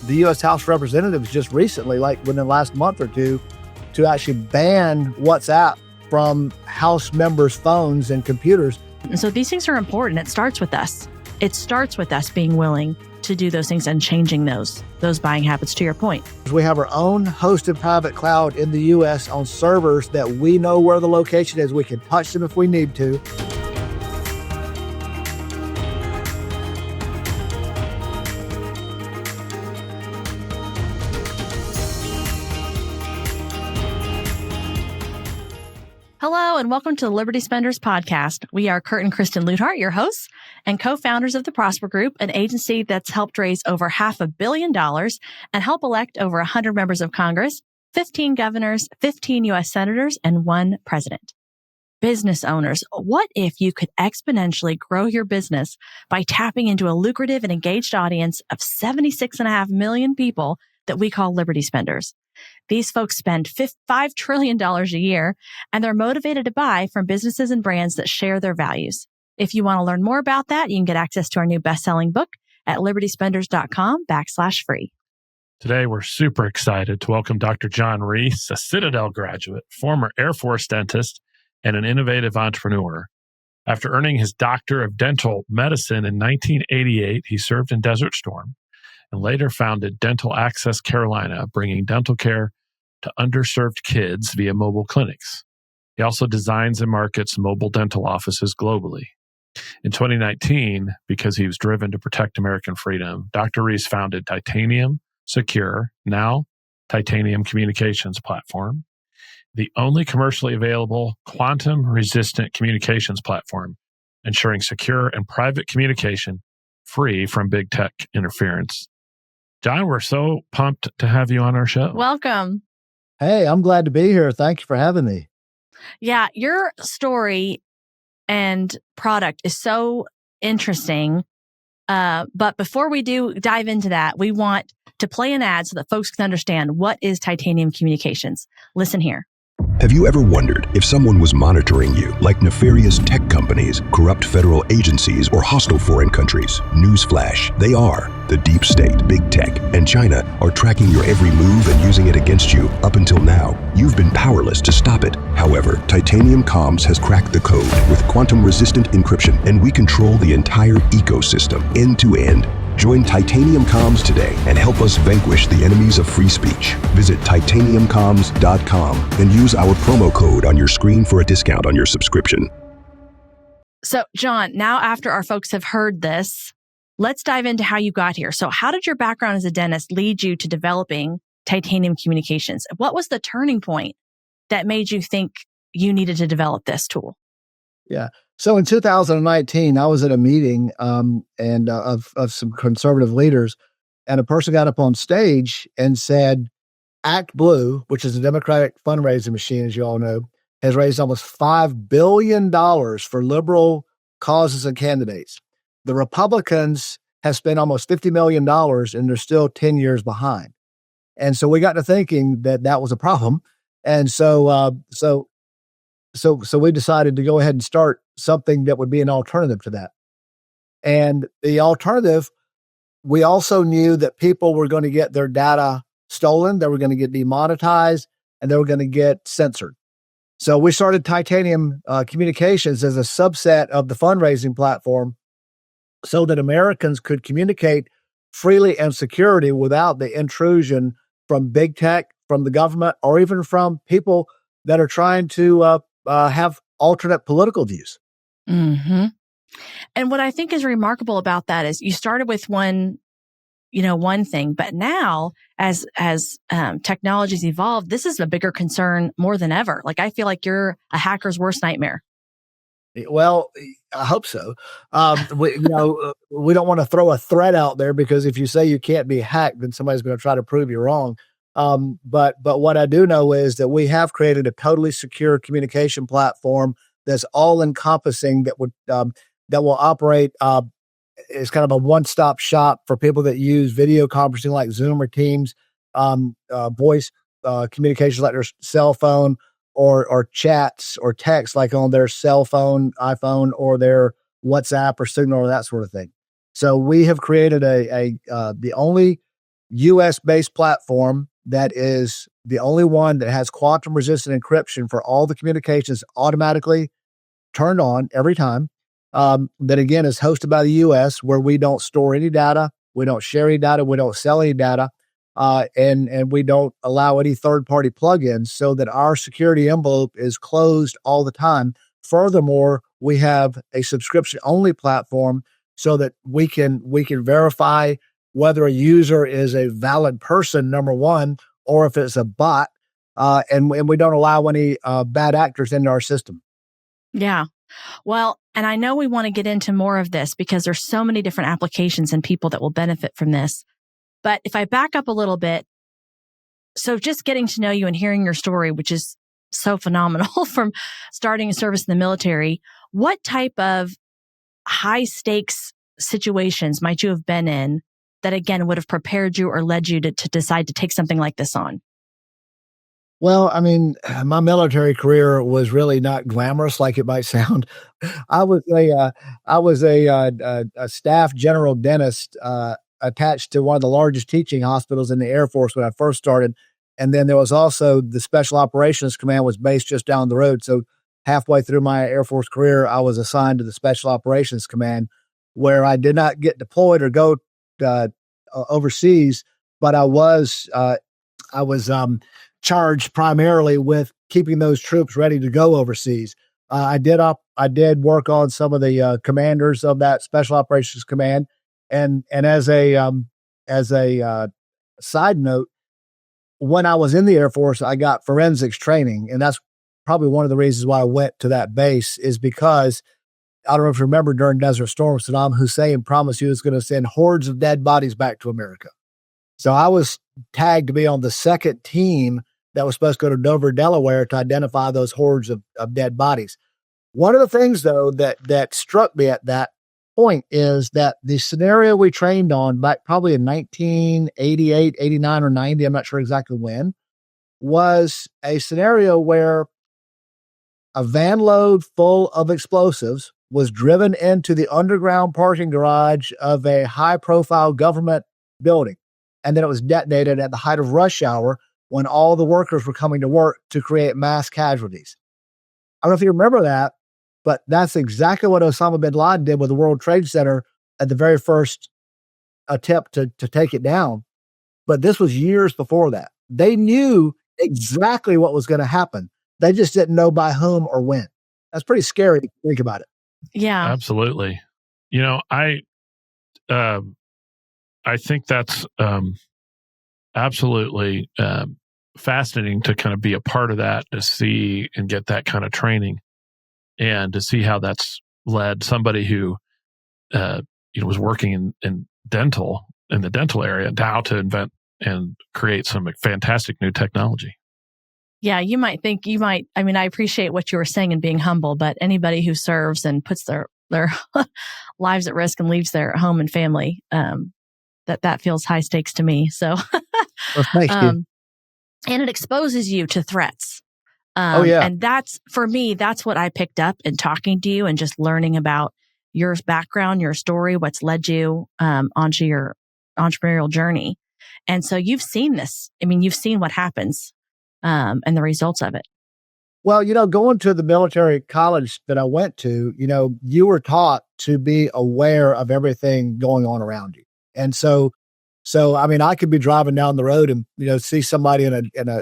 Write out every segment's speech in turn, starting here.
the U.S. House of Representatives just recently, like within the last month or two, to actually ban WhatsApp from House members' phones and computers. And so these things are important. It starts with us. It starts with us being willing to do those things and changing those buying habits, to your point. We have our own hosted private cloud in the U.S. on servers that we know where the location is. We can touch them if we need to. Hello, and welcome to the Liberty Spenders podcast. We are Kurt and Kristen Luthart, your hosts and co-founders of the Prosper Group, an agency that's helped raise over $500 million and help elect over 100 members of Congress, 15 governors, 15 U.S. senators, and 1 president. Business owners, what if you could exponentially grow your business by tapping into a lucrative and engaged audience of 76.5 million people that we call Liberty Spenders? These folks spend $5 trillion a year, and they're motivated to buy from businesses and brands that share their values. If you want to learn more about that, you can get access to our new best-selling book at libertyspenders.com/free. Today, we're super excited to welcome Dr. John Reese, a Citadel graduate, former Air Force dentist, and an innovative entrepreneur. After earning his Doctor of Dental Medicine in 1988, he served in Desert Storm and later founded Dental Access Carolina, bringing dental care to underserved kids via mobile clinics. He also designs and markets mobile dental offices globally. In 2019, because he was driven to protect American freedom, Dr. Reese founded Titanium Secure, now Titanium Communications Platform, the only commercially available quantum-resistant communications platform, ensuring secure and private communication free from big tech interference. John, we're so pumped to have you on our show. Welcome. Hey, I'm glad to be here. Thank you for having me. Yeah, your story and product is so interesting. But before we do dive into that, we want to play an ad so that folks can understand what is Titanium Communications. Listen here. Have you ever wondered if someone was monitoring you, like nefarious tech companies, corrupt federal agencies, or hostile foreign countries? Newsflash, they are. The deep state, big tech, and China are tracking your every move and using it against you. Up until now, you've been powerless to stop it. However, Titanium Comms has cracked the code with quantum-resistant encryption, and we control the entire ecosystem, end to end. Join Titanium Comms today and help us vanquish the enemies of free speech. Visit titaniumcomms.com and use our promo code on your screen for a discount on your subscription. So, John, now after our folks have heard this, let's dive into how you got here. So how did your background as a dentist lead you to developing Titanium Communications? What was the turning point that made you think you needed to develop this tool? Yeah. So in 2019, I was at a meeting and of some conservative leaders, and a person got up on stage and said, Act Blue, which is a Democratic fundraising machine, as you all know, has raised almost $5 billion for liberal causes and candidates. The Republicans have spent almost $50 million, and they're still 10 years behind. And so we got to thinking that was a problem. And so we decided to go ahead and start something that would be an alternative to that. And the alternative, we also knew that people were going to get their data stolen, they were going to get demonetized, and they were going to get censored. So we started Titanium Communications as a subset of the fundraising platform so that Americans could communicate freely and securely without the intrusion from big tech, from the government, or even from people that are trying to have alternate political views. Mm-hmm. And what I think is remarkable about that is you started with one thing, but now as technology's evolved, this is a bigger concern more than ever. Like, I feel like you're a hacker's worst nightmare. Well, I hope so. We don't want to throw a threat out there, because if you say you can't be hacked, then somebody's going to try to prove you wrong. But what I do know is that we have created a totally secure communication platform that's all encompassing, that will operate as kind of a one-stop shop for people that use video conferencing like Zoom or Teams, voice communications like their cell phone, or chats or text like on their cell phone, iPhone, or their WhatsApp or Signal or that sort of thing. So we have created the only US-based platform that is the only one that has quantum-resistant encryption for all the communications automatically turned on every time. That again is hosted by the US, where we don't store any data, we don't share any data, we don't sell any data, and we don't allow any third-party plugins, so that our security envelope is closed all the time. Furthermore, we have a subscription-only platform so that we can verify whether a user is a valid person, number one, or if it's a bot, and we don't allow any bad actors into our system. Yeah. Well, and I know we want to get into more of this because there's so many different applications and people that will benefit from this. But if I back up a little bit, so just getting to know you and hearing your story, which is so phenomenal from starting a service in the military, what type of high stakes situations might you have been in that, again, would have prepared you or led you to decide to take something like this on? Well, I mean, my military career was really not glamorous like it might sound. I was a staff general dentist attached to one of the largest teaching hospitals in the Air Force when I first started. And then there was also the Special Operations Command was based just down the road. So halfway through my Air Force career, I was assigned to the Special Operations Command, where I did not get deployed or go overseas, but I was charged primarily with keeping those troops ready to go overseas. I did work on some of the commanders of that Special Operations Command, and as a side note, when I was in the Air Force, I got forensics training, and that's probably one of the reasons why I went to that base, is because I don't know if you remember during Desert Storm, Saddam Hussein promised he was going to send hordes of dead bodies back to America. So I was tagged to be on the second team that was supposed to go to Dover, Delaware to identify those hordes of dead bodies. One of the things, though, that struck me at that point is that the scenario we trained on back probably in 1988, 89, or 90, I'm not sure exactly when, was a scenario where a van load full of explosives was driven into the underground parking garage of a high-profile government building. And then it was detonated at the height of rush hour when all the workers were coming to work to create mass casualties. I don't know if you remember that, but that's exactly what Osama bin Laden did with the World Trade Center at the very first attempt to take it down. But this was years before that. They knew exactly what was going to happen. They just didn't know by whom or when. That's pretty scary to think about it. Yeah, absolutely. You know, I think that's absolutely fascinating to kind of be a part of that, to see and get that kind of training, and to see how that's led somebody who was working in the dental area now to invent and create some fantastic new technology. Yeah, I mean, I appreciate what you were saying and being humble, but anybody who serves and puts their lives at risk and leaves their home and family, that feels high stakes to me. So, well, thank you. And it exposes you to threats. Oh yeah. And that's, for me, that's what I picked up in talking to you and just learning about your background, your story, what's led you onto your entrepreneurial journey. And so you've seen this. I mean, you've seen what happens and the results of it. Well, going to the military college that I went to, you were taught to be aware of everything going on around you. And so, I mean, I could be driving down the road and, see somebody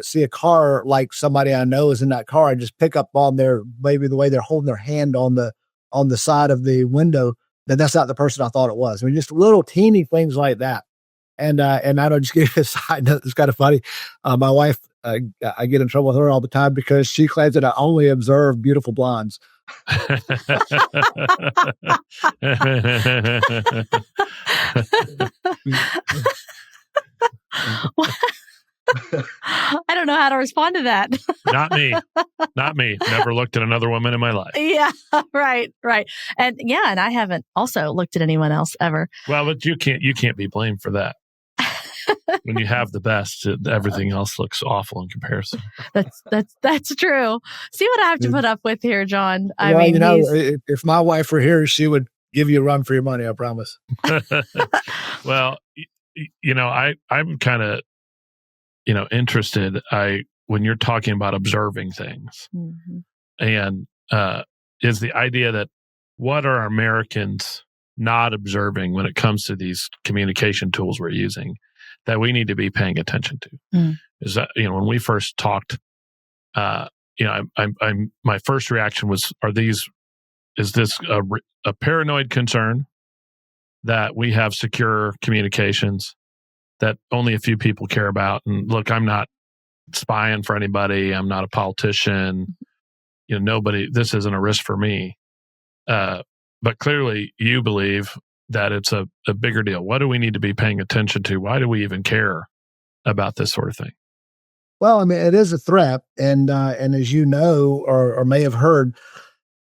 see a car like somebody I know is in that car, and just pick up on maybe the way they're holding their hand on the side of the window, that that's not the person I thought it was. I mean, just little teeny things like that. And I don't just give you a side note. It's kind of funny. My wife, I get in trouble with her all the time because she claims that I only observe beautiful blondes. I don't know how to respond to that. Not me. Never looked at another woman in my life. Yeah, right. And I haven't also looked at anyone else ever. Well, but you can't be blamed for that. When you have the best, everything else looks awful in comparison. That's true. See what I have to put up with here, John. I mean, if my wife were here, she would give you a run for your money, I promise. Well, I'm kind of, interested. When you're talking about observing things, and is the idea that what are Americans not observing when it comes to these communication tools we're using that we need to be paying attention to? Is that, when we first talked, my first reaction was, is this a paranoid concern that we have secure communications that only a few people care about? And look, I'm not spying for anybody. I'm not a politician. This isn't a risk for me. But clearly you believe that it's a bigger deal. What do we need to be paying attention to? Why do we even care about this sort of thing? Well, I mean, it is a threat. And as you know, or may have heard,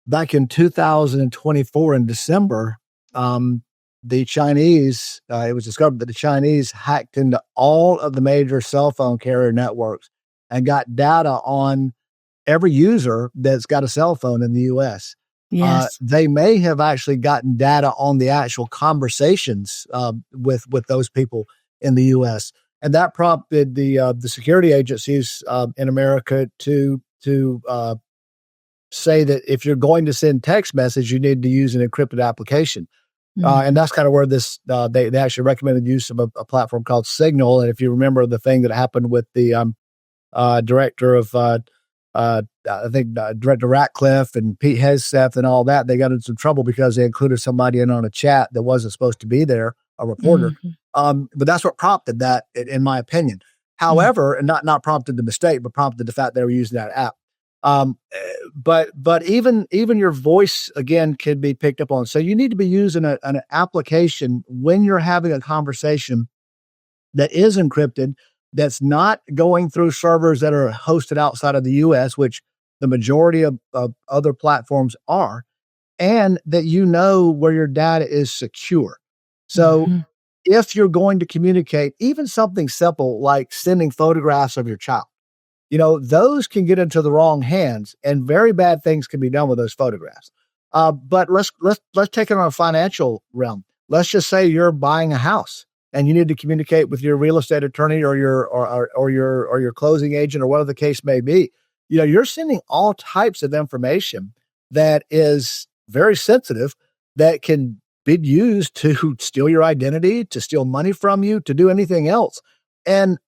back in 2024 in December, the Chinese, it was discovered that the Chinese hacked into all of the major cell phone carrier networks and got data on every user that's got a cell phone in the U.S. Yes. They may have actually gotten data on the actual conversations with those people in the U.S. And that prompted the security agencies in America to say that if you're going to send text message, you need to use an encrypted application. And that's kind of where this, they actually recommended use of a platform called Signal. And if you remember the thing that happened with the director of, Director Ratcliffe and Pete Hegseth and all that, they got in some trouble because they included somebody in on a chat that wasn't supposed to be there, a reporter. But that's what prompted that, in my opinion. However, and not prompted the mistake, but prompted the fact they were using that app. But even your voice again can be picked up on. So you need to be using an application when you're having a conversation that is encrypted, that's not going through servers that are hosted outside of the US, which the majority of other platforms are, and that where your data is secure. So if you're going to communicate, even something simple like sending photographs of your child, those can get into the wrong hands and very bad things can be done with those photographs. But let's take it on a financial realm. Let's just say you're buying a house and you need to communicate with your real estate attorney or your closing agent or whatever the case may be. You're sending all types of information that is very sensitive that can be used to steal your identity, to steal money from you, to do anything else. And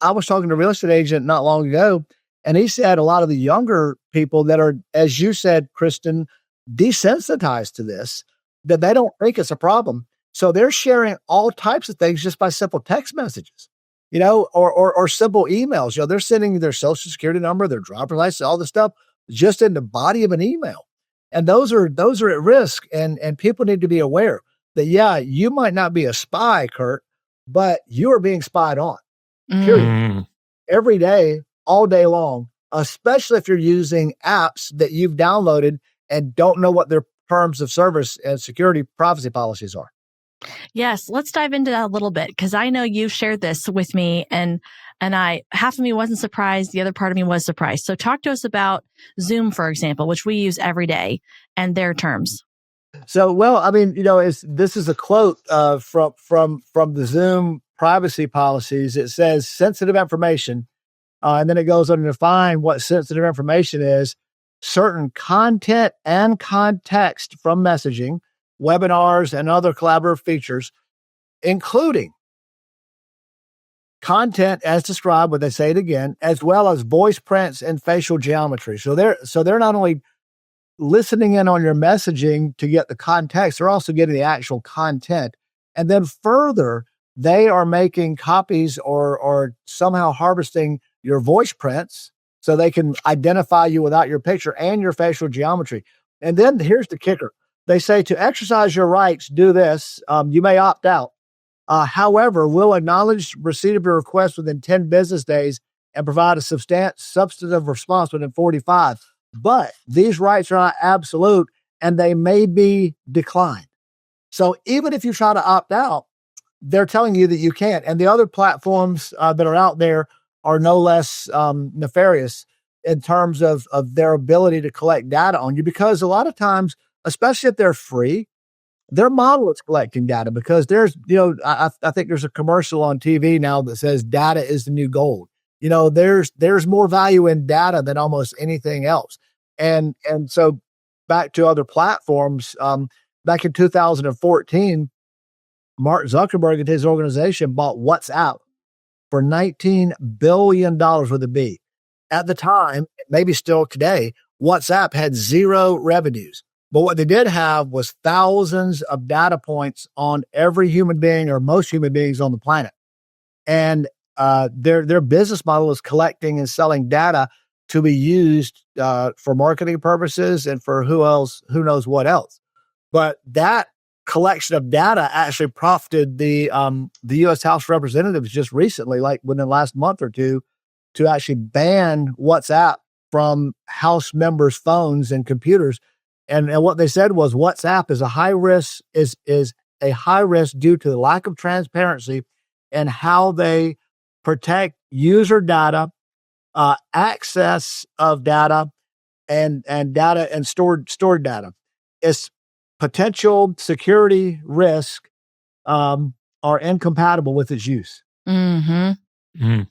I was talking to a real estate agent not long ago, and he said a lot of the younger people that are, as you said, Kristen, desensitized to this, that they don't think it's a problem. So they're sharing all types of things just by simple text messages, or simple emails. They're sending their social security number, their driver's license, all this stuff just in the body of an email. And those are at risk. And people need to be aware that, you might not be a spy, Kurt, but you are being spied on. Period. Every day, all day long, especially if you're using apps that you've downloaded and don't know what their terms of service and security privacy policies are. Yes, let's dive into that a little bit, because I know you shared this with me, and half of me wasn't surprised, the other part of me was surprised. So talk to us about Zoom, for example, which we use every day, and their terms. So, well, I mean, this is a quote from the Zoom privacy policies. It says sensitive information, and then it goes on to define what sensitive information is: certain content and context from messaging, webinars, and other collaborative features, including content as described, but they say it again, as well as voice prints and facial geometry. So they're not only listening in on your messaging to get the context, they're also getting the actual content. And then further, they are making copies or somehow harvesting your voice prints so they can identify you without your picture and your facial geometry. And then here's the kicker. They say to exercise your rights, do this. You may opt out. However, we'll acknowledge receipt of your request within 10 business days and provide a substantive response within 45. But these rights are not absolute and they may be declined. So even if you try to opt out, they're telling you that you can't. And the other platforms that are out there are no less nefarious in terms of their ability to collect data on you, because a lot of times, especially if they're free, their model is collecting data because there's, I think there's a commercial on TV now that says data is the new gold. There's more value in data than almost anything else. And so back to other platforms, back in 2014, Mark Zuckerberg and his organization bought WhatsApp for $19 billion with a B. At the time, maybe still today, WhatsApp had zero revenues. But what they did have was thousands of data points on every human being or most human beings on the planet. And their business model is collecting and selling data to be used for marketing purposes and for who knows what else. But that collection of data actually prompted the U.S. House of Representatives just recently, like within the last month or two, to actually ban WhatsApp from House members' phones and computers. And what they said was WhatsApp is a high risk due to the lack of transparency and how they protect user data, access of data, and data and stored data. Its potential security risk are incompatible with its use. Mm-hmm. Mm.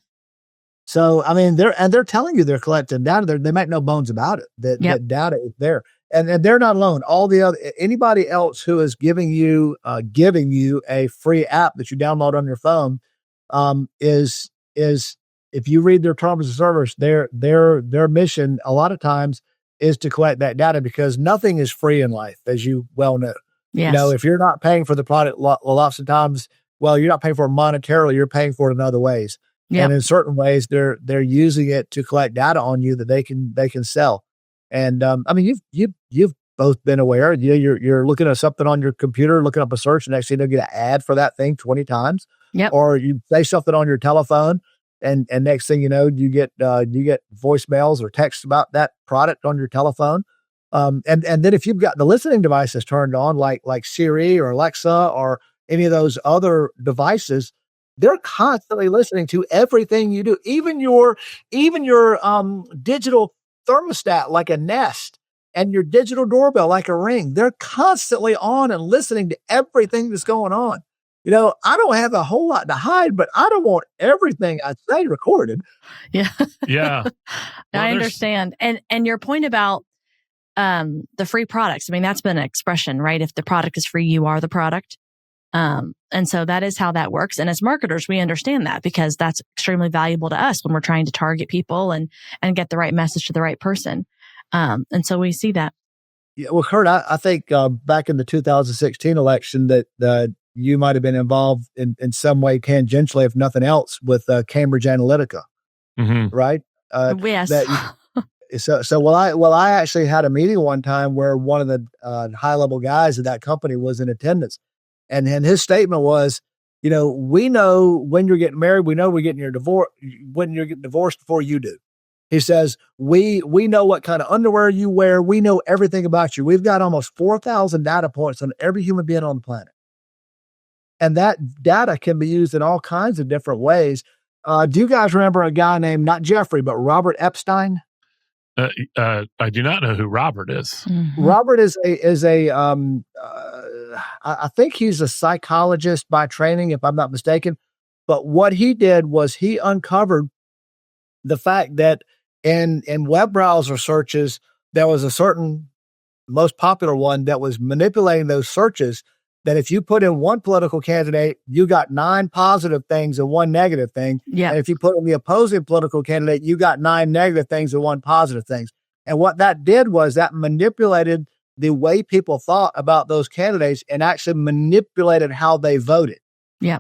So, I mean, they're telling you they're collecting data. They make no bones about it. That data is there, and they're not alone. Anybody else who is giving you a free app that you download on your phone, is if you read their terms of service, their mission a lot of times is to collect that data because nothing is free in life, as you well know. Yes. If you're not paying for the product, lots of times, well, you're not paying for it monetarily, you're paying for it in other ways. Yep. And in certain ways, they're using it to collect data on you that they can sell. And I mean, you've both been aware. You're looking at something on your computer, looking up a search, and next thing you get an ad for that thing 20 times. Yep. Or you say something on your telephone, and next thing you know, you get voicemails or texts about that product on your telephone. And then if you've got the listening devices turned on, like Siri or Alexa or any of those other devices, they're constantly listening to everything you do, even your digital thermostat, like a Nest, and your digital doorbell, like a Ring. They're constantly on and listening to everything that's going on. I don't have a whole lot to hide, but I don't want everything I say recorded. Yeah. Yeah. Well, I understand. And your point about the free products, I mean, that's been an expression, right? If the product is free, you are the product. And so that is how that works. And as marketers, we understand that because that's extremely valuable to us when we're trying to target people and get the right message to the right person. And so we see that. Yeah, well, Kurt, I think back in the 2016 election that you might have been involved in some way tangentially, if nothing else, with Cambridge Analytica, right? Yes. So I actually had a meeting one time where one of the high level guys at that company was in attendance, and his statement was, we know when you're getting married, we know we're getting your divorce when you're getting divorced before you do. He says, we know what kind of underwear you wear. We know everything about you. We've got almost 4,000 data points on every human being on the planet. And that data can be used in all kinds of different ways. Do you guys remember a guy named, not Jeffrey, but Robert Epstein? I do not know who Robert is. Mm-hmm. Robert is I think he's a psychologist by training, if I'm not mistaken. But what he did was he uncovered the fact that in web browser searches, there was a certain most popular one that was manipulating those searches, that if you put in one political candidate, you got 9 positive things and 1 negative thing. Yeah. And if you put in the opposing political candidate, you got 9 negative things and 1 positive thing. And what that did was that manipulated the way people thought about those candidates and actually manipulated how they voted. Yeah.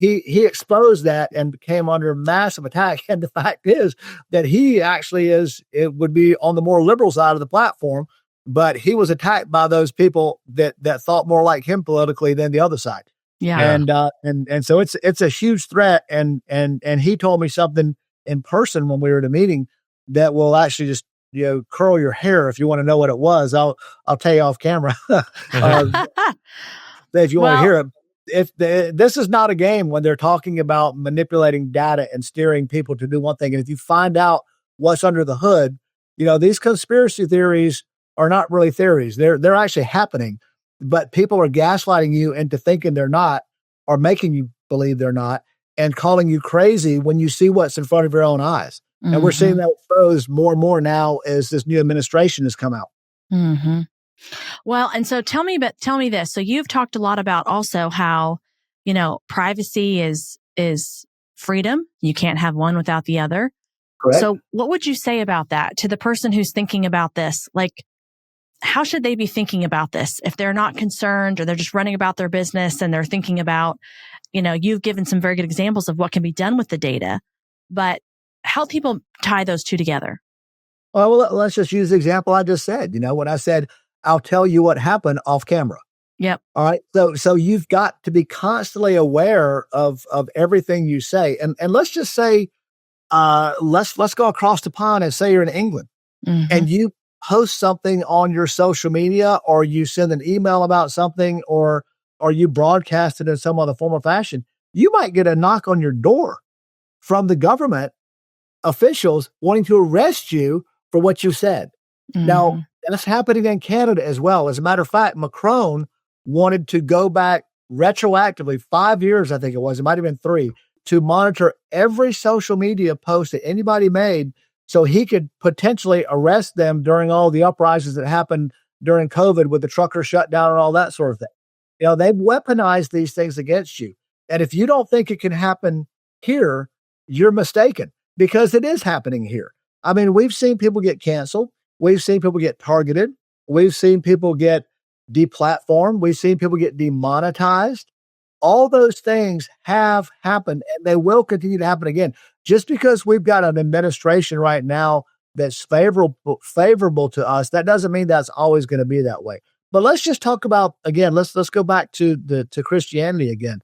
He exposed that and came under massive attack. And the fact is that he actually would be on the more liberal side of the platform, but he was attacked by those people that thought more like him politically than the other side. Yeah. And so it's a huge threat. And he told me something in person when we were at a meeting that will actually just, curl your hair. If you want to know what it was, I'll tell you off camera. If you want to hear it. This is not a game when they're talking about manipulating data and steering people to do one thing. And if you find out what's under the hood, these conspiracy theories are not really theories. They're actually happening. but people are gaslighting you into thinking they're not, or making you believe they're not, and calling you crazy when you see what's in front of your own eyes. Mm-hmm. And we're seeing that expose more and more now as this new administration has come out. Mm-hmm. Well, and so tell me this. So you've talked a lot about also how, privacy is freedom. You can't have one without the other. Correct. So what would you say about that to the person who's thinking about this? Like, how should they be thinking about this if they're not concerned, or they're just running about their business and they're thinking about, you've given some very good examples of what can be done with the data, but help people tie those two together. Well, let's just use the example I just said. When I said, I'll tell you what happened off camera. Yep. All right. So you've got to be constantly aware of everything you say. And let's just say, let's go across the pond and say you're in England, and you post something on your social media, or you send an email about something, or you broadcast it in some other form or fashion. You might get a knock on your door from the government officials wanting to arrest you for what you said. Now, that's happening in Canada as well. As a matter of fact, Macron wanted to go back retroactively 5 years, I think it was, it might have been 3, to monitor every social media post that anybody made, so he could potentially arrest them during all the uprisings that happened during COVID with the trucker shutdown and all that sort of thing. They've weaponized these things against you. And if you don't think it can happen here, you're mistaken, because it is happening here. I mean, we've seen people get canceled. We've seen people get targeted. We've seen people get deplatformed. We've seen people get demonetized. All those things have happened, and they will continue to happen again. Just because we've got an administration right now that's favorable to us, that doesn't mean that's always going to be that way. But let's just talk about, again, let's go back to Christianity again.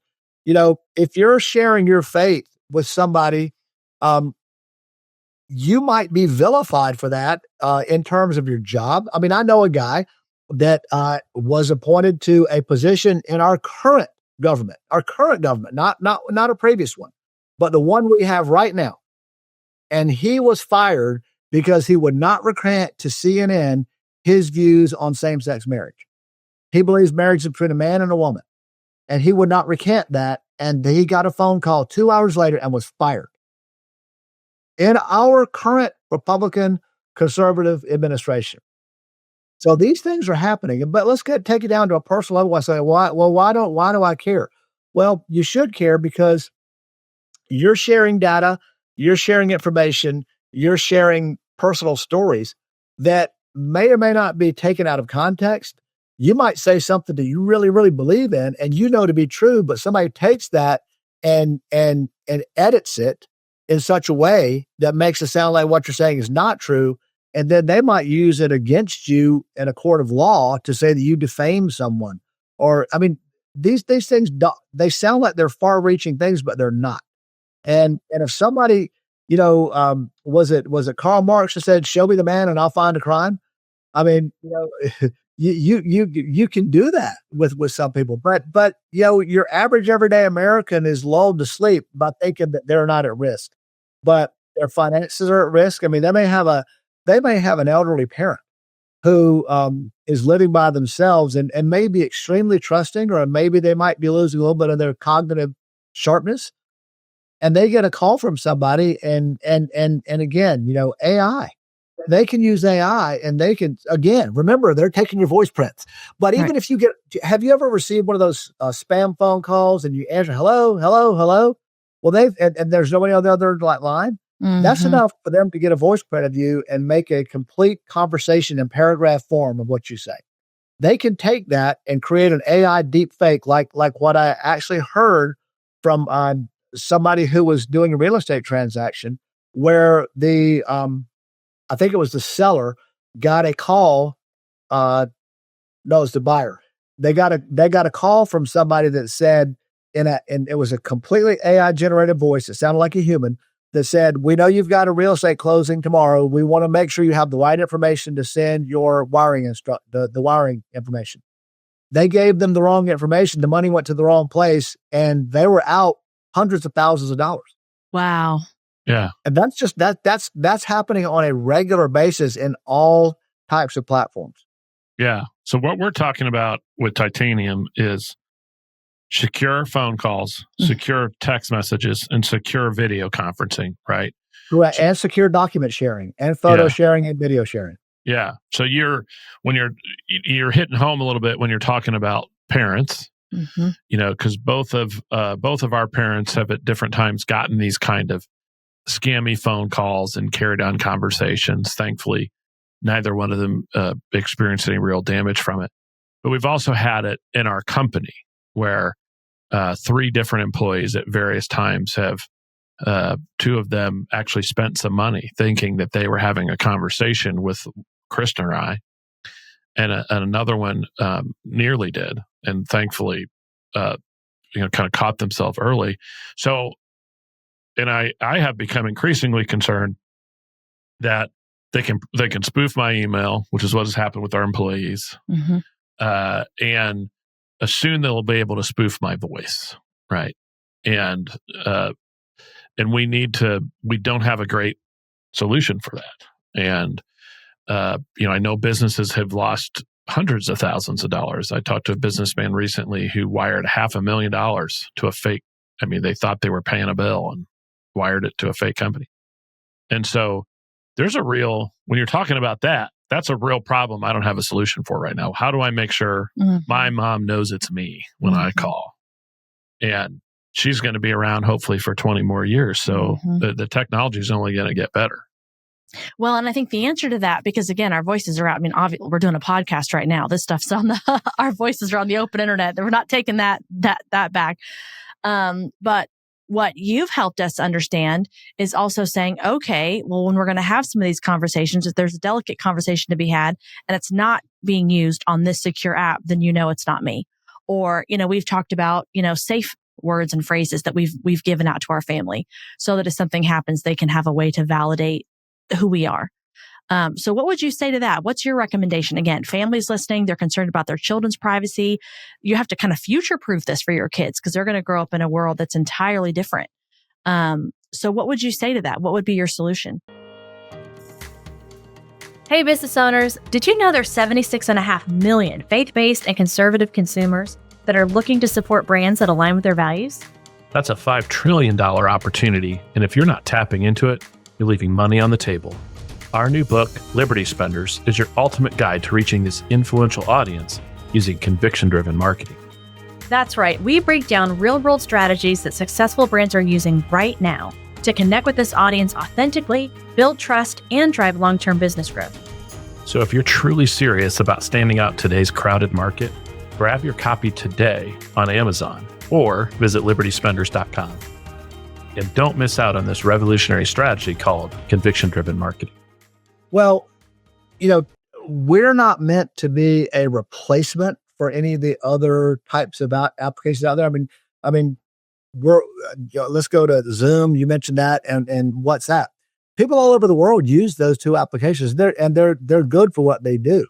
If you're sharing your faith with somebody, you might be vilified for that in terms of your job. I mean, I know a guy that was appointed to a position in our current government, not a previous one, but the one we have right now. And he was fired because he would not recant to CNN his views on same-sex marriage. He believes marriage is between a man and a woman, and he would not recant that. And he got a phone call 2 hours later and was fired. In our current Republican conservative administration. So these things are happening, but let's take it down to a personal level. I say, why do I care? Well, you should care, because you're sharing data, you're sharing information, you're sharing personal stories that may or may not be taken out of context. You might say something that you really, really believe in and to be true, but somebody takes that and edits it in such a way that makes it sound like what you're saying is not true. And then they might use it against you in a court of law to say that you defamed someone. Or, I mean, these things, they sound like they're far reaching things, but they're not. And if somebody, was it Karl Marx that said, show me the man and I'll find a crime? I mean, you can do that with some people, but your average everyday American is lulled to sleep by thinking that they're not at risk, but their finances are at risk. I mean, they may have an elderly parent who is living by themselves and may be extremely trusting, or maybe they might be losing a little bit of their cognitive sharpness, and they get a call from somebody, and again, AI. They can use AI, and they can, again, remember, they're taking your voice prints. But even if have you ever received one of those spam phone calls and you answer, hello, hello, hello? Well, and there's nobody on the other line. That's enough for them to get a voice print of you and make a complete conversation in paragraph form of what you say. They can take that and create an AI deep fake, like what I actually heard from somebody who was doing a real estate transaction where I think it was the seller got a call. No, it's the buyer. They got a call from somebody that said, and it was a completely AI generated voice. It sounded like a human that said, we know you've got a real estate closing tomorrow. We want to make sure you have the right information to send your wiring the wiring information. They gave them the wrong information. The money went to the wrong place, and they were out hundreds of thousands of dollars. Wow. Yeah. And that's just that's happening on a regular basis in all types of platforms. Yeah. So what we're talking about with Titanium is secure phone calls, secure text messages, and secure video conferencing, right? Correct. And secure document sharing and photo sharing and video sharing. Yeah. So you're hitting home a little bit when you're talking about parents, because both of our parents have at different times gotten these kind of scammy phone calls and carried on conversations. Thankfully, neither one of them experienced any real damage from it. But we've also had it in our company where 3 different employees at various times have, 2 of them actually spent some money thinking that they were having a conversation with Kristen or I, and another one nearly did, and thankfully, kind of caught themselves early. So, and I have become increasingly concerned that they can spoof my email, which is what has happened with our employees, and soon they'll be able to spoof my voice, right? And we don't have a great solution for that. And I know businesses have lost hundreds of thousands of dollars. I talked to a businessman recently who wired $500,000 to a fake. I mean, they thought they were paying a bill and wired it to a fake company. And so when you're talking about that, that's a real problem I don't have a solution for right now. How do I make sure my mom knows it's me when I call? And she's going to be around hopefully for 20 more years. So the technology is only going to get better. Well, and I think the answer to that, because again, our voices are out. I mean, obviously, we're doing a podcast right now. This stuff's on our voices are on the open internet. We're not taking that back. But what you've helped us understand is also saying, okay, well, when we're going to have some of these conversations, if there's a delicate conversation to be had and it's not being used on this secure app, then it's not me. Or, we've talked about, safe words and phrases that we've given out to our family so that if something happens, they can have a way to validate who we are. So what would you say to that? What's your recommendation? Again, families listening, they're concerned about their children's privacy. You have to kind of future-proof this for your kids because they're going to grow up in a world that's entirely different. So what would you say to that? What would be your solution? Hey, business owners, did you know there's 76.5 million faith-based and conservative consumers that are looking to support brands that align with their values? That's a $5 trillion opportunity. And if you're not tapping into it, you're leaving money on the table. Our new book, Liberty Spenders, is your ultimate guide to reaching this influential audience using conviction-driven marketing. That's right. We break down real-world strategies that successful brands are using right now to connect with this audience authentically, build trust, and drive long-term business growth. So if you're truly serious about standing out in today's crowded market, grab your copy today on Amazon or visit libertyspenders.com. And don't miss out on this revolutionary strategy called conviction-driven marketing. Well, we're not meant to be a replacement for any of the other types of applications out there. I mean, let's go to Zoom. You mentioned that, and WhatsApp. People all over the world use those 2 applications. They're good for what they do.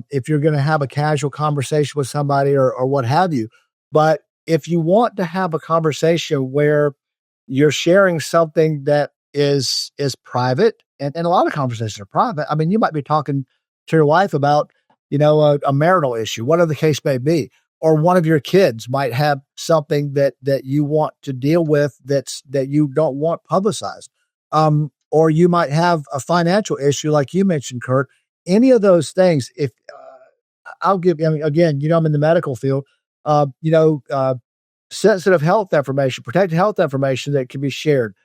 If you're going to have a casual conversation with somebody or what have you, but if you want to have a conversation where you're sharing something that is private, and a lot of conversations are private. I mean, you might be talking to your wife about, a marital issue, whatever the case may be, or one of your kids might have something that you want to deal with that you don't want publicized. Or you might have a financial issue, like you mentioned, Kurt. Any of those things, if again, I'm in the medical field, sensitive health information, protected health information that can be shared.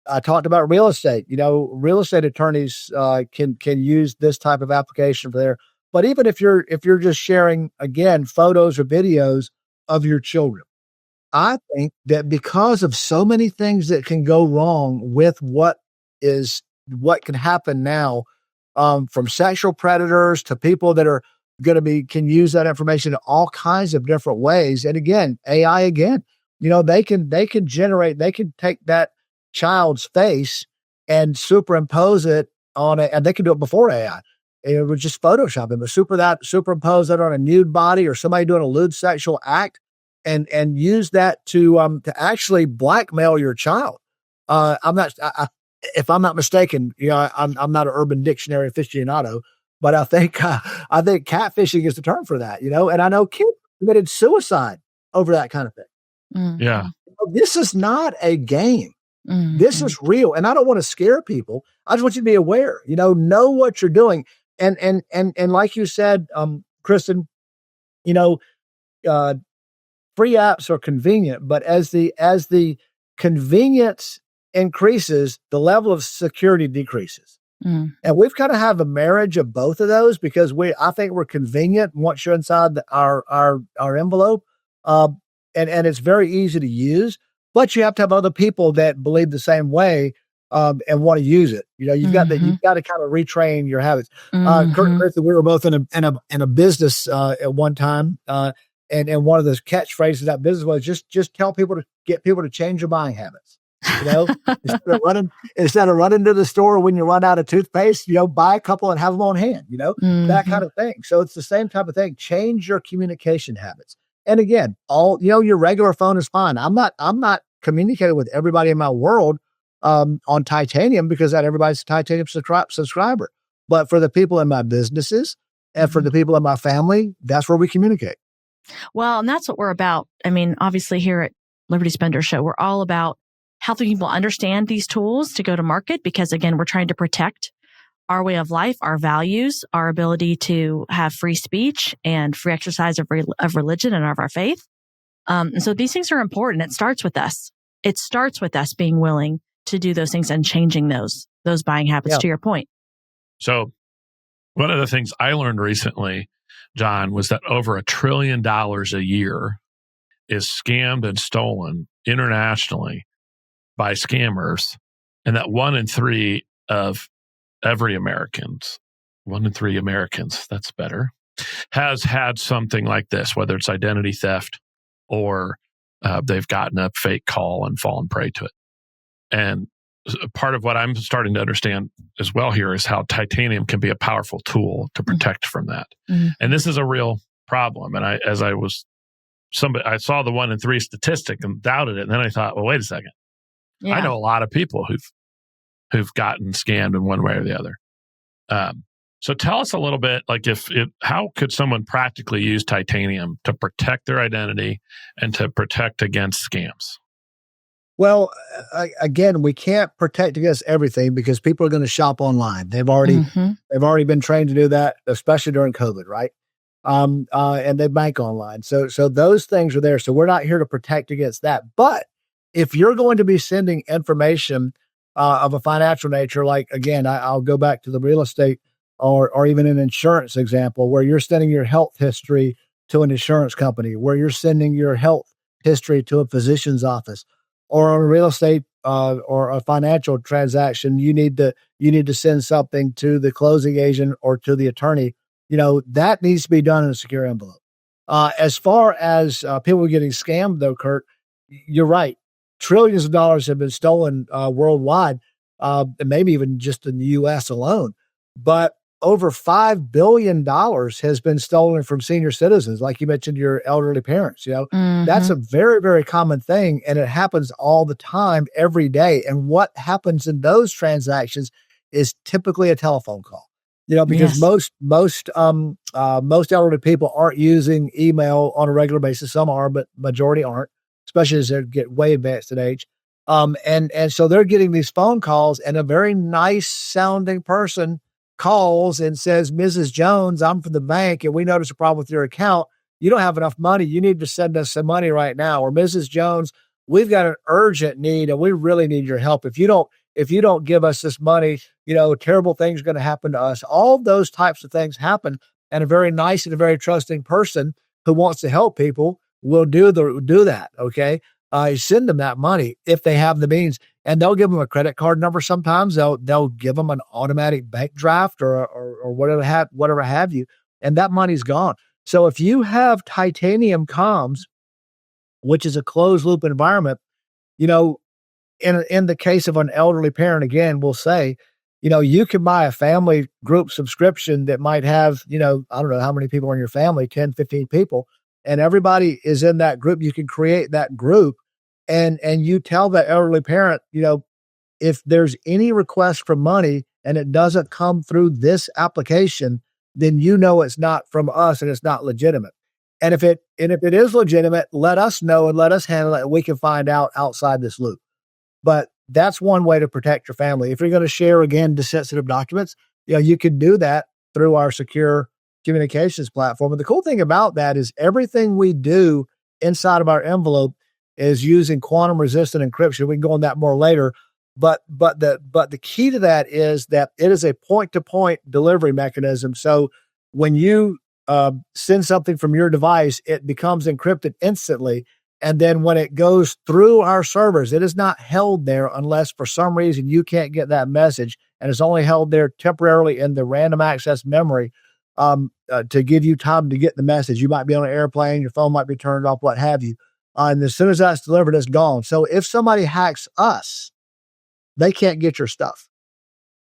I talked about real estate. Real estate attorneys can use this type of application for there. But even if you're just sharing, again, photos or videos of your children, I think that because of so many things that can go wrong with what can happen now, from sexual predators to people that are can use that information in all kinds of different ways. And again, AI they can take that child's face and superimpose it on and they can do it before AI. It was just Photoshop it, but superimpose it on a nude body or somebody doing a lewd sexual act and use that to actually blackmail your child. If I'm not mistaken, I'm not an Urban Dictionary aficionado, but I think catfishing is the term for that, and I know kids committed suicide over that kind of thing. Mm-hmm. Yeah. This is not a game. Mm-hmm. This is real. And I don't want to scare people. I just want you to be aware, know what you're doing. And like you said, Kristen, free apps are convenient, but as the convenience increases, the level of security decreases. Mm. And we've kind of have a marriage of both of those because I think we're convenient once you're inside our envelope. And it's very easy to use, but you have to have other people that believe the same way, and want to use it. You've got Mm-hmm. you've got to kind of retrain your habits. Mm-hmm. Kurt and Kristen, we were both in a business, at one time. And one of the catchphrases of that business was just tell people to get people to change their buying habits. Instead of running to the store when you run out of toothpaste, buy a couple and have them on hand, Mm-hmm. that kind of thing. So it's the same type of thing. Change your communication habits. And again, your regular phone is fine. I'm not communicating with everybody in my world, on Titanium because not everybody's a Titanium subscriber. But for the people in my businesses and for the people in my family, that's where we communicate. Well, and that's what we're about. I mean, obviously here at Liberty Spender Show, we're all about helping people understand these tools to go to market because, again, we're trying to protect our way of life, our values, our ability to have free speech and free exercise of religion and of our faith. And so these things are important. It starts with us. It starts with us being willing to do those things and changing those buying habits, to your point. So one of the things I learned recently, John, was that over $1 trillion a year is scammed and stolen internationally by scammers, and that 1 in 3 of every Americans, that's better, has had something like this, whether it's identity theft or they've gotten a fake call and fallen prey to it. And part of what I'm starting to understand as well here is how Titanium can be a powerful tool to protect from that. Mm-hmm. And this is a real problem. And I saw the 1 in 3 statistic and doubted it. And then I thought, well, wait a second. Yeah. I know a lot of people who've gotten scammed in one way or the other. So tell us a little bit, like how could someone practically use Titanium to protect their identity and to protect against scams? Well, again, we can't protect against everything because people are going to shop online. They've already been trained to do that, especially during COVID, right? And they bank online. So those things are there. So we're not here to protect against that. But if you're going to be sending information of a financial nature, like again, I'll go back to the real estate or even an insurance example, where you're sending your health history to an insurance company, where you're sending your health history to a physician's office, or on a real estate or a financial transaction, you need to send something to the closing agent or to the attorney. That needs to be done in a secure envelope. As far as people getting scammed, though, Kurt, you're right. Trillions of dollars have been stolen worldwide, and maybe even just in the U.S. alone. But over $5 billion has been stolen from senior citizens, like you mentioned, your elderly parents. That's a very, very common thing, and it happens all the time, every day. And what happens in those transactions is typically a telephone call. Because most elderly people aren't using email on a regular basis. Some are, but majority aren't, especially as they get way advanced in age. And so they're getting these phone calls, and a very nice sounding person calls and says, Mrs. Jones, I'm from the bank and we noticed a problem with your account. You don't have enough money. You need to send us some money right now. Or Mrs. Jones, we've got an urgent need and we really need your help. If you don't give us this money, terrible things are going to happen to us. All those types of things happen. And a very nice and a very trusting person who wants to help people will do that. Okay. Send them that money if they have the means, and they'll give them a credit card number. Sometimes they'll give them an automatic bank draft or whatever have you, and that money's gone. So if you have Titanium comms, which is a closed loop environment, in the case of an elderly parent, again, we'll say, you can buy a family group subscription that might have, I don't know how many people are in your family, 10, 15 people, and everybody is in that group. You can create that group and you tell the elderly parent, if there's any request for money and it doesn't come through this application, then you know it's not from us and it's not legitimate. And if it is legitimate, let us know and let us handle it. And we can find out outside this loop. But that's one way to protect your family. If you're going to share, again, sensitive documents, you can do that through our secure communications platform. And the cool thing about that is everything we do inside of our envelope is using quantum resistant encryption. We can go on that more later. But the key to that is that it is a point-to-point delivery mechanism. So when you send something from your device, it becomes encrypted instantly. And then when it goes through our servers, it is not held there unless for some reason you can't get that message. And it's only held there temporarily in the random access memory to give you time to get the message. You might be on an airplane, your phone might be turned off, what have you. And as soon as that's delivered, it's gone. So if somebody hacks us, they can't get your stuff.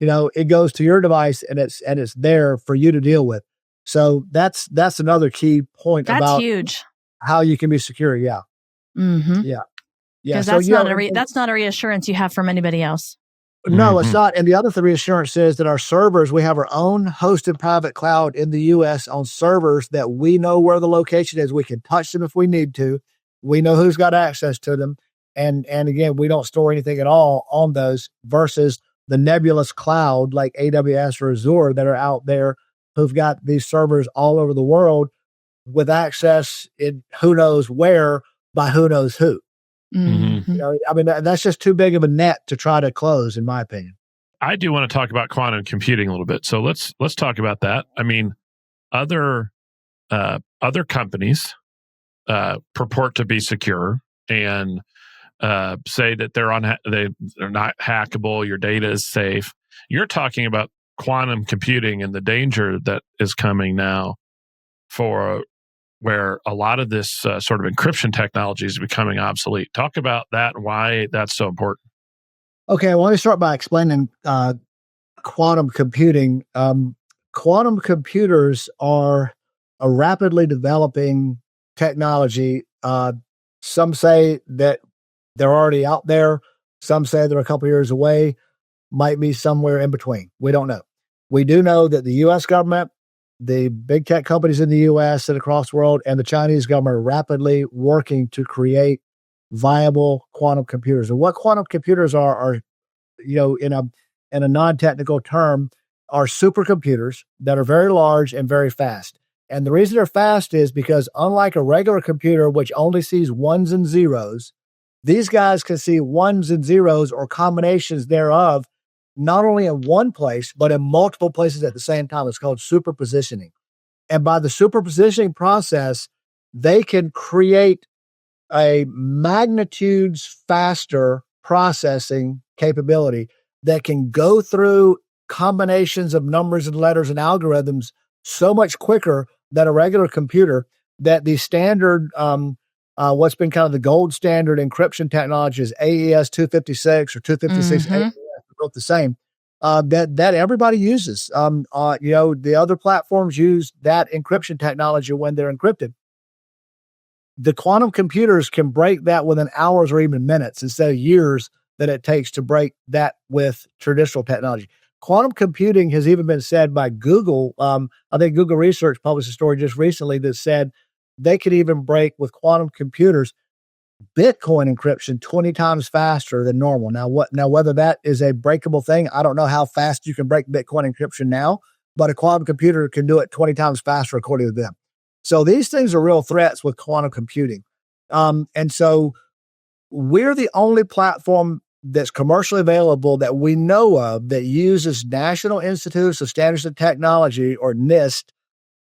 It goes to your device and it's there for you to deal with. So that's another key point about huge. How you can be secure. Yeah. Mm-hmm. Yeah. Because so, that's not a reassurance you have from anybody else. No, it's not. And the other reassurance is that our servers, we have our own hosted private cloud in the US on servers that we know where the location is. We can touch them if we need to. We know who's got access to them. And again, we don't store anything at all on those versus the nebulous cloud like AWS or Azure that are out there who've got these servers all over the world with access in who knows where by who knows who. Mm-hmm. That's just too big of a net to try to close, in my opinion. I do want to talk about quantum computing a little bit. So let's talk about that. Other companies purport to be secure and say that they're not hackable. Your data is safe. You're talking about quantum computing and the danger that is coming now for where a lot of this sort of encryption technology is becoming obsolete. Talk about that and why that's so important. Okay, well, let me start by explaining quantum computing. Quantum computers are a rapidly developing technology. Some say that they're already out there. Some say they're a couple years away, might be somewhere in between. We don't know. We do know that the U.S. government, the big tech companies in the U.S. and across the world, and the Chinese government are rapidly working to create viable quantum computers. And what quantum computers are in a non-technical term, are supercomputers that are very large and very fast. And the reason they're fast is because unlike a regular computer, which only sees ones and zeros, these guys can see ones and zeros or combinations thereof, not only in one place, but in multiple places at the same time. It's called superpositioning. And by the superpositioning process, they can create a magnitudes faster processing capability that can go through combinations of numbers and letters and algorithms so much quicker than a regular computer that the standard, what's been kind of the gold standard encryption technology is AES 256 or 256 AES, both the same, that everybody uses. The other platforms use that encryption technology when they're encrypted. The quantum computers can break that within hours or even minutes instead of years that it takes to break that with traditional technology. Quantum computing has even been said by Google. I think Google Research published a story just recently that said they could even break with quantum computers Bitcoin encryption 20 times faster than normal. Now, whether that is a breakable thing, I don't know how fast you can break Bitcoin encryption now, but a quantum computer can do it 20 times faster according to them. So these things are real threats with quantum computing. And so we're the only platform that's commercially available that we know of that uses National Institutes of Standards and Technology, or NIST,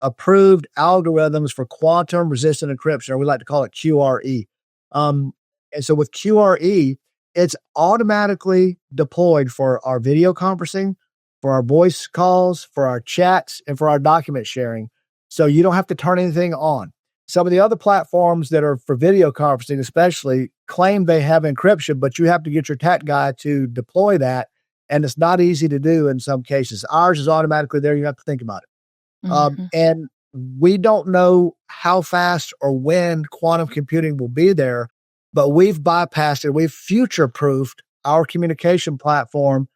approved algorithms for quantum resistant encryption, or we like to call it QRE. And so with QRE, it's automatically deployed for our video conferencing, for our voice calls, for our chats, and for our document sharing. So you don't have to turn anything on. Some of the other platforms that are for video conferencing especially claim they have encryption, but you have to get your tech guy to deploy that. And it's not easy to do in some cases. Ours is automatically there. You have to think about it. And we don't know how fast or when quantum computing will be there, but we've bypassed it. We've future-proofed our communication platform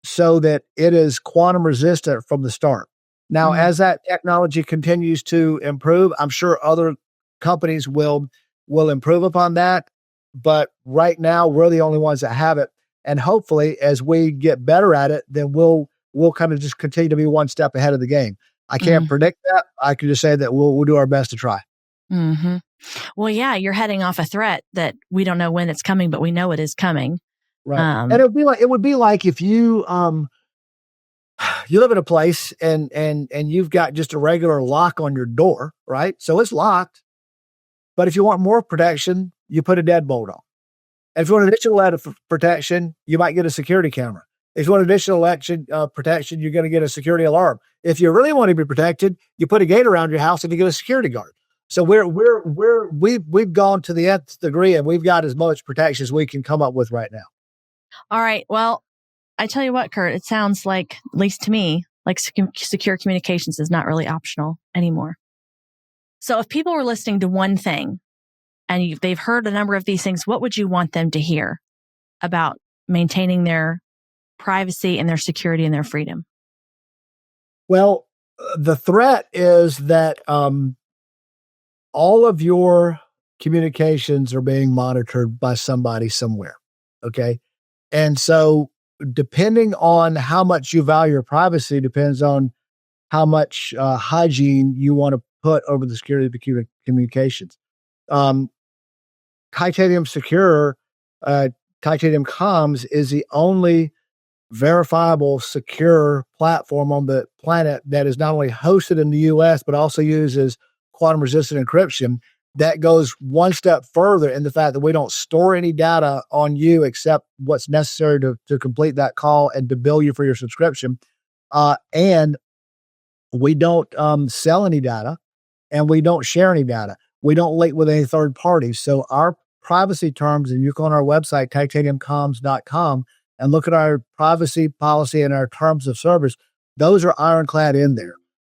so that it is quantum resistant from the start. Now, Mm. as that technology continues to improve, I'm sure other companies will improve upon that. But right now, we're the only ones that have it. And hopefully, as we get better at it, then we'll kind of just continue to be one step ahead of the game. I can't Mm. predict that. I can just say that we'll do our best to try. Hmm. Well, yeah, you're heading off a threat that we don't know when it's coming, but we know it is coming. Right. And Um, it would be like if you you live in a place and you've got just a regular lock on your door, right? So it's locked. But if you want more protection, you put a deadbolt on. And if you want additional protection, you might get a security camera. If you want additional protection, you're going to get a security alarm. If you really want to be protected, you put a gate around your house and you get a security guard. So we've gone to the nth degree, and we've got as much protection as we can come up with right now. all right. Well, I tell you what, Kurt, it sounds like, at least to me, like secure communications is not really optional anymore. So if people were listening to one thing and they've heard a number of these things, what would you want them to hear about maintaining their privacy and their security and their freedom? Well, the threat is that all of your communications are being monitored by somebody somewhere. Okay. And so, depending on how much you value your privacy, depends on how much hygiene you want to put over the security of the communications. Um, Titanium Secure, Titanium Comms is the only verifiable, secure platform on the planet that is not only hosted in the US, but also uses quantum resistant encryption. That goes one step further in the fact that we don't store any data on you except what's necessary to complete that call and to bill you for your subscription. And we don't sell any data, and we don't share any data. We don't link with any third parties. So our privacy terms, and you go on our website, titaniumcomms.com, and look at our privacy policy and our terms of service, those are ironclad in there.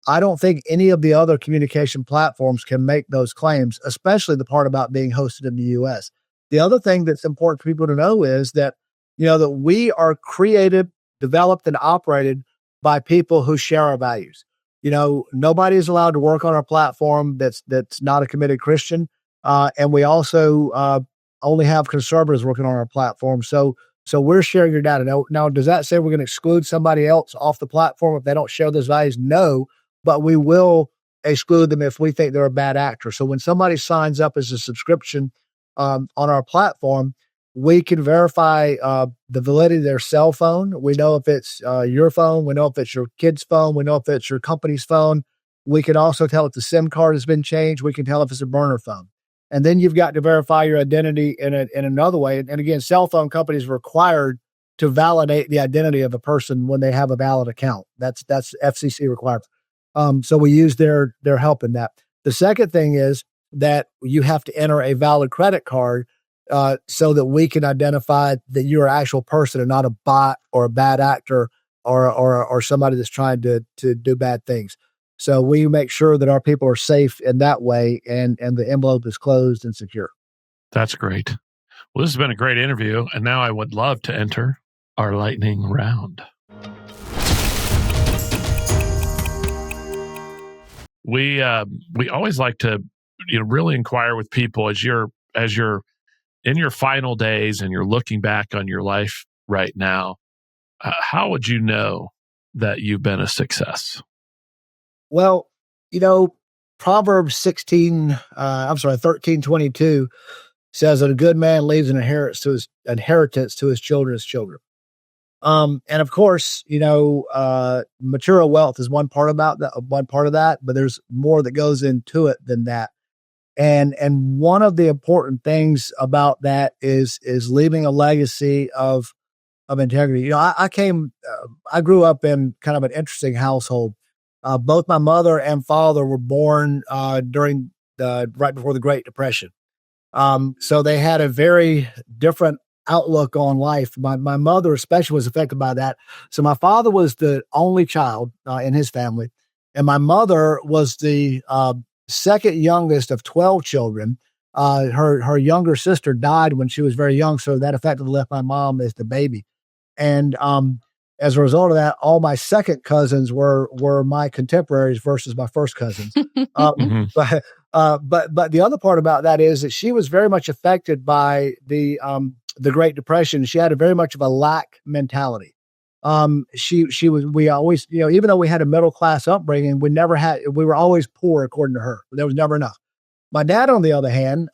I don't think any of the other communication platforms can make those claims, especially the part about being hosted in the US. The other thing that's important for people to know is that, that we are created, developed, and operated by people who share our values. Nobody is allowed to work on our platform that's not a committed Christian. And we also only have conservatives working on our platform. So we're sharing your data. Now, does that say we're going to exclude somebody else off the platform if they don't share those values? No, but we will exclude them if we think they're a bad actor. So when somebody signs up as a subscription on our platform, we can verify the validity of their cell phone. We know if it's your phone. We know if it's your kid's phone. We know if it's your company's phone. We can also tell if the SIM card has been changed. We can tell if it's a burner phone. And then you've got to verify your identity in another way. And again, cell phone companies are required to validate the identity of a person when they have a valid account. That's FCC requirement. So we use their help in that. The second thing is that you have to enter a valid credit card so that we can identify that you're an actual person and not a bot or a bad actor or somebody that's trying to do bad things. So we make sure that our people are safe in that way, and the envelope is closed and secure. That's great. Well, this has been a great interview, and now I would love to enter our lightning round. We always like to really inquire with people as you're in your final days and you're looking back on your life right now. How would you know that you've been a success? Well, Proverbs 13:22 says that a good man leaves an inheritance to his children's children. And of course, material wealth is one part of that, but there's more that goes into it than that. And one of the important things about that is leaving a legacy of integrity. I grew up in kind of an interesting household. Both my mother and father were born during right before the Great Depression. So they had a very different outlook on life. My mother especially was affected by that. So my father was the only child in his family, and my mother was the second youngest of 12 children. Her younger sister died when she was very young, so that effectively left my mom as the baby. And As a result of that, all my second cousins were my contemporaries versus my first cousins. Mhm. But the other part about that is that she was very much affected by the Great Depression. She had a very much of a lack mentality. We always, even though we had a middle class upbringing, we were always poor according to her. There was never enough. My dad, on the other hand,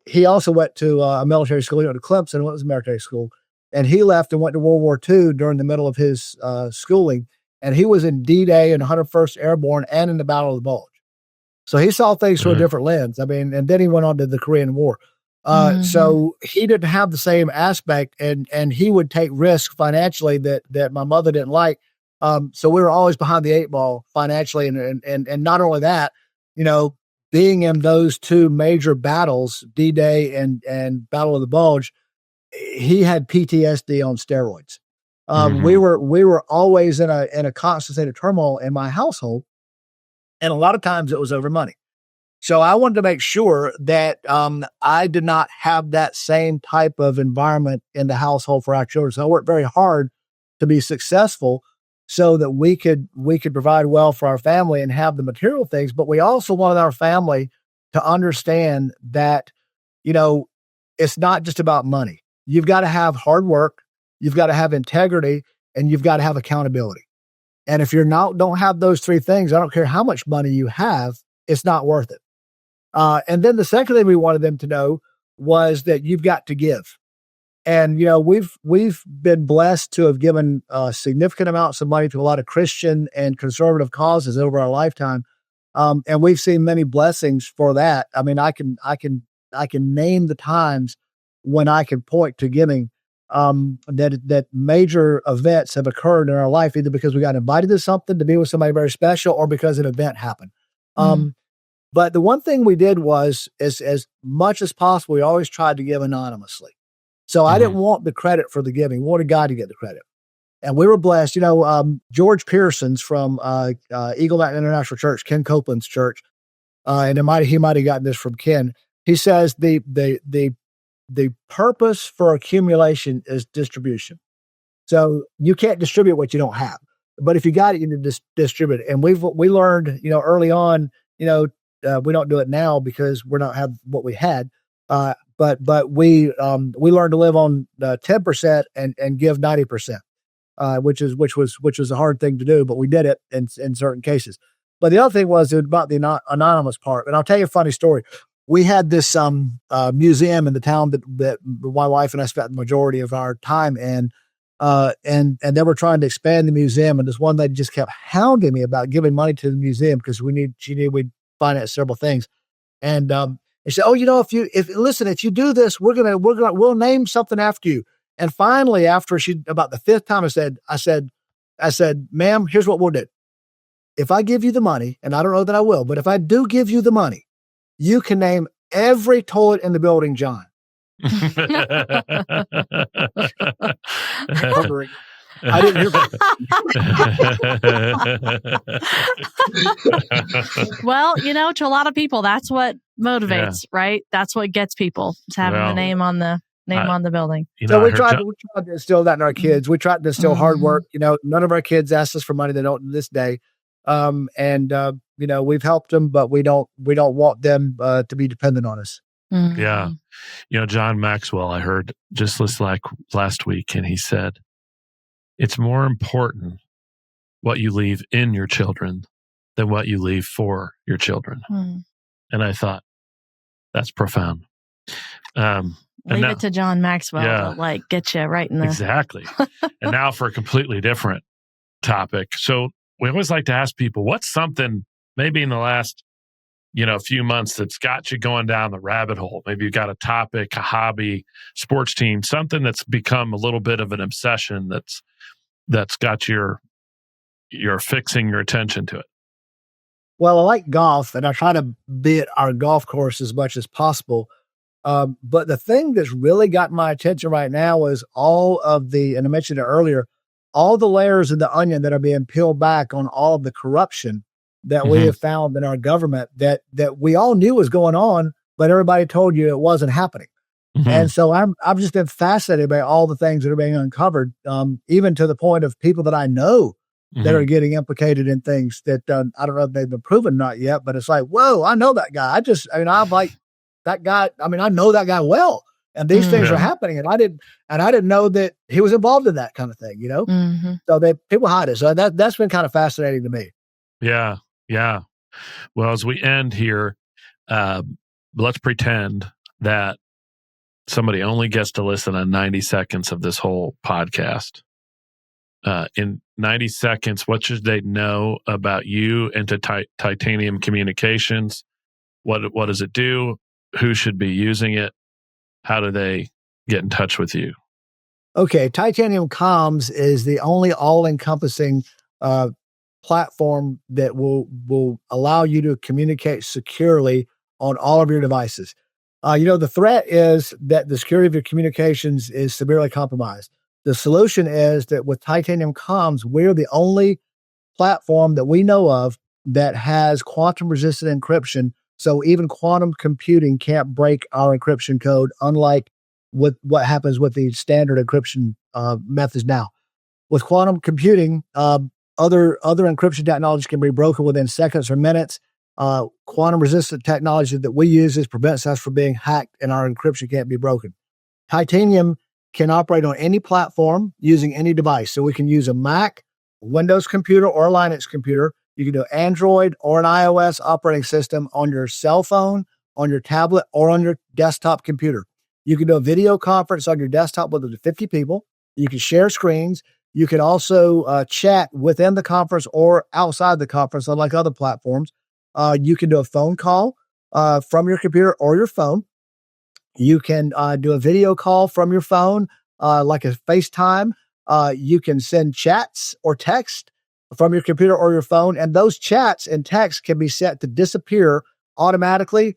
he also went to a military school. He went to Clemson, it was a military school. And he left and went to World War II during the middle of his schooling. And he was in D-Day and 101st Airborne and in the Battle of the Bulge. So he saw things through a different lens. I mean, and then he went on to the Korean War. So he didn't have the same aspect, and he would take risks financially that my mother didn't like. So we were always behind the 8 ball financially. And not only that, being in those two major battles, D-Day and Battle of the Bulge, he had PTSD on steroids. We were always in a constant state of turmoil in my household. And a lot of times it was over money. So I wanted to make sure that I did not have that same type of environment in the household for our children. So I worked very hard to be successful so that we could provide well for our family and have the material things. But we also wanted our family to understand that, it's not just about money. You've got to have hard work, you've got to have integrity, and you've got to have accountability. And if don't have those three things, I don't care how much money you have, it's not worth it. And then the second thing we wanted them to know was that you've got to give. And, we've been blessed to have given significant amounts of money to a lot of Christian and conservative causes over our lifetime. And we've seen many blessings for that. I mean, I can name the times when I can point to giving that major events have occurred in our life, either because we got invited to something, to be with somebody very special, or because an event happened. But the one thing we did was, as much as possible, we always tried to give anonymously. So I didn't want the credit for the giving. We wanted God to get the credit. And we were blessed. George Pearson's from Eagle Mountain International Church, Ken Copeland's church, and he might have gotten this from Ken. He says the purpose for accumulation is distribution. So you can't distribute what you don't have. But if you got it, you need to distribute it. And we learned, early on, we don't do it now because we don't have what we had. But we learned to live on 10% and give 90%, which was a hard thing to do, but we did it in certain cases. But the other thing was about the anonymous part. And I'll tell you a funny story. We had this museum in the town that my wife and I spent the majority of our time in, and they were trying to expand the museum. And this one lady just kept hounding me about giving money to the museum because she knew we'd finance several things. And she said, "Oh, if you do this, we'll name something after you." And finally, after about the fifth time, I said, "Ma'am, here's what we'll do. If I give you the money, and I don't know that I will, but if I do give you the money, you can name every toilet in the building, John." I didn't hear Well, to a lot of people, that's what motivates, right? That's what gets people, is having the name on the building. So we tried to instill that in our kids. We tried to instill hard work. None of our kids asked us for money. They don't to this day. We've helped them, but we don't want them to be dependent on us. Yeah. John Maxwell, I heard just like last week, and he said, it's more important what you leave in your children than what you leave for your children. And I thought, that's profound. Leave it to John Maxwell to get you right in the... Exactly. And now for a completely different topic. So we always like to ask people, what's something maybe in the last, few months that's got you going down the rabbit hole? Maybe you got a topic, a hobby, sports team, something that's become a little bit of an obsession that's got you're fixing your attention to it. Well, I like golf, and I try to be at our golf course as much as possible. But the thing that's really got my attention right now is all of and I mentioned it earlier, all the layers of the onion that are being peeled back on all of the corruption that we have found in our government that we all knew was going on, but everybody told you it wasn't happening. Mm-hmm. And so I've just been fascinated by all the things that are being uncovered, even to the point of people that I know that are getting implicated in things that I don't know if they've been proven or not yet, but it's like, whoa, I know that guy. I'm like that guy. I mean, I know that guy well, and these things are happening, and I didn't know that he was involved in that kind of thing, Mm-hmm. So people hide it. So that's been kind of fascinating to me. Yeah. Yeah. Well, as we end here, let's pretend that somebody only gets to listen to 90 seconds of this whole podcast. In 90 seconds, what should they know about you and to Titanium Communications? What does it do? Who should be using it? How do they get in touch with you? Okay, Titanium Comms is the only all-encompassing platform that will allow you to communicate securely on all of your devices. The threat is that the security of your communications is severely compromised. The solution is that with Titanium Comms, we're the only platform that we know of that has quantum-resistant encryption. So even quantum computing can't break our encryption code, unlike with what happens with the standard encryption methods now. With quantum computing, other encryption technologies can be broken within seconds or minutes. Quantum-resistant technology that we use prevents us from being hacked, and our encryption can't be broken. Titanium can operate on any platform using any device. So we can use a Mac, Windows computer, or a Linux computer. You can do Android or an iOS operating system on your cell phone, on your tablet, or on your desktop computer. You can do a video conference on your desktop with up to 50 people. You can share screens. You can also chat within the conference or outside the conference, unlike other platforms. You can do a phone call from your computer or your phone. You can do a video call from your phone, like a FaceTime. You can send chats or text from your computer or your phone, and those chats and texts can be set to disappear automatically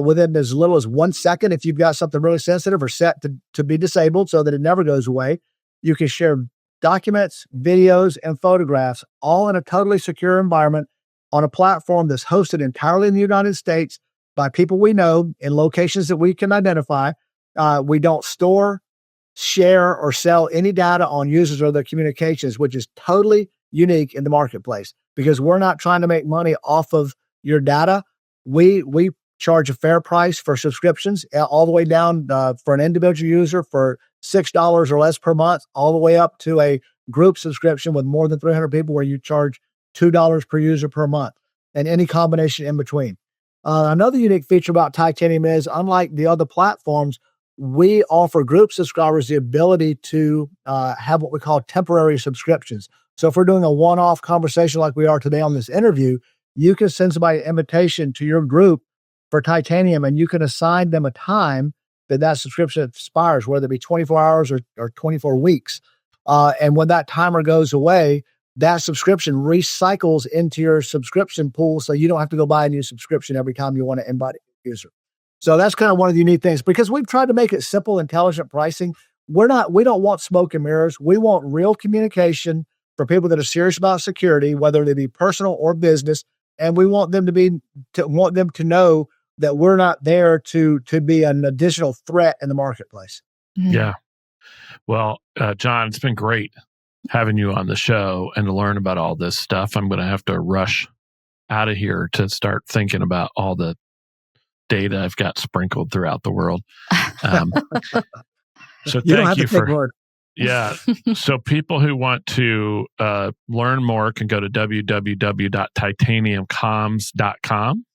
within as little as 1 second if you've got something really sensitive, or set to be disabled so that it never goes away. You can share documents, videos, and photographs all in a totally secure environment on a platform that's hosted entirely in the United States by people we know in locations that we can identify. We don't store, share, or sell any data on users or their communications, which is totally unique in the marketplace, because we're not trying to make money off of your data. We charge a fair price for subscriptions, all the way down for an individual user for $6 or less per month, all the way up to a group subscription with more than 300 people where you charge $2 per user per month, and any combination in between. Another unique feature about Titanium is, unlike the other platforms, we offer group subscribers the ability to have what we call temporary subscriptions. So if we're doing a one-off conversation like we are today on this interview, you can send somebody an invitation to your group for Titanium, and you can assign them a time that subscription expires, whether it be 24 hours or 24 weeks. And when that timer goes away, that subscription recycles into your subscription pool, so you don't have to go buy a new subscription every time you want to invite a user. So that's kind of one of the unique things, because we've tried to make it simple, intelligent pricing. We don't want smoke and mirrors. We want real communication for people that are serious about security, whether they be personal or business. And we want them to know that we're not there to be an additional threat in the marketplace. Yeah. Well, John, it's been great having you on the show and to learn about all this stuff. I'm going to have to rush out of here to start thinking about all the data I've got sprinkled throughout the world. So thank you for, yeah. So people who want to learn more can go to www.titaniumcomms.com.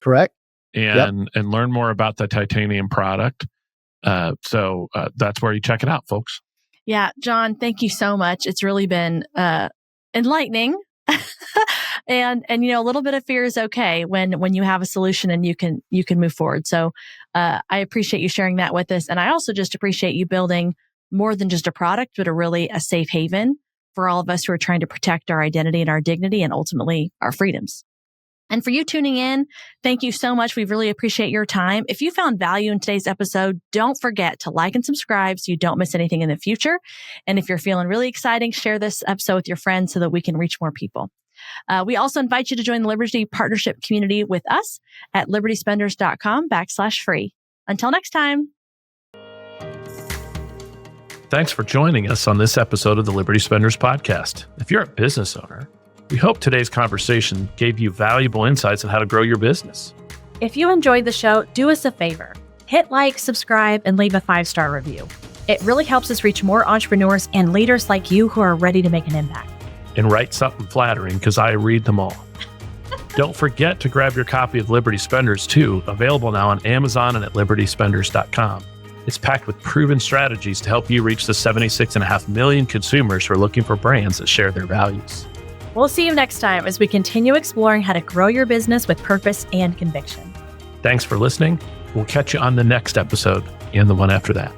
Correct. And learn more about the Titanium product. So that's where you check it out, folks. Yeah, John, thank you so much. It's really been enlightening. and a little bit of fear is okay when you have a solution and you can move forward. So I appreciate you sharing that with us. And I also just appreciate you building more than just a product, but a safe haven for all of us who are trying to protect our identity and our dignity and ultimately our freedoms. And for you tuning in, thank you so much. We really appreciate your time. If you found value in today's episode, don't forget to like and subscribe so you don't miss anything in the future. And if you're feeling really exciting, share this episode with your friends so that we can reach more people. We also invite you to join the Liberty Partnership community with us at libertyspenders.com/free. Until next time. thanks for joining us on this episode of the Liberty Spenders Podcast. If you're a business owner, we hope today's conversation gave you valuable insights on how to grow your business. If you enjoyed the show, do us a favor. Hit like, subscribe, and leave a 5-star review. It really helps us reach more entrepreneurs and leaders like you who are ready to make an impact. And write something flattering, because I read them all. Don't forget to grab your copy of Liberty Spenders too, available now on Amazon and at libertyspenders.com. It's packed with proven strategies to help you reach the 76.5 million consumers who are looking for brands that share their values. We'll see you next time as we continue exploring how to grow your business with purpose and conviction. Thanks for listening. We'll catch you on the next episode and the one after that.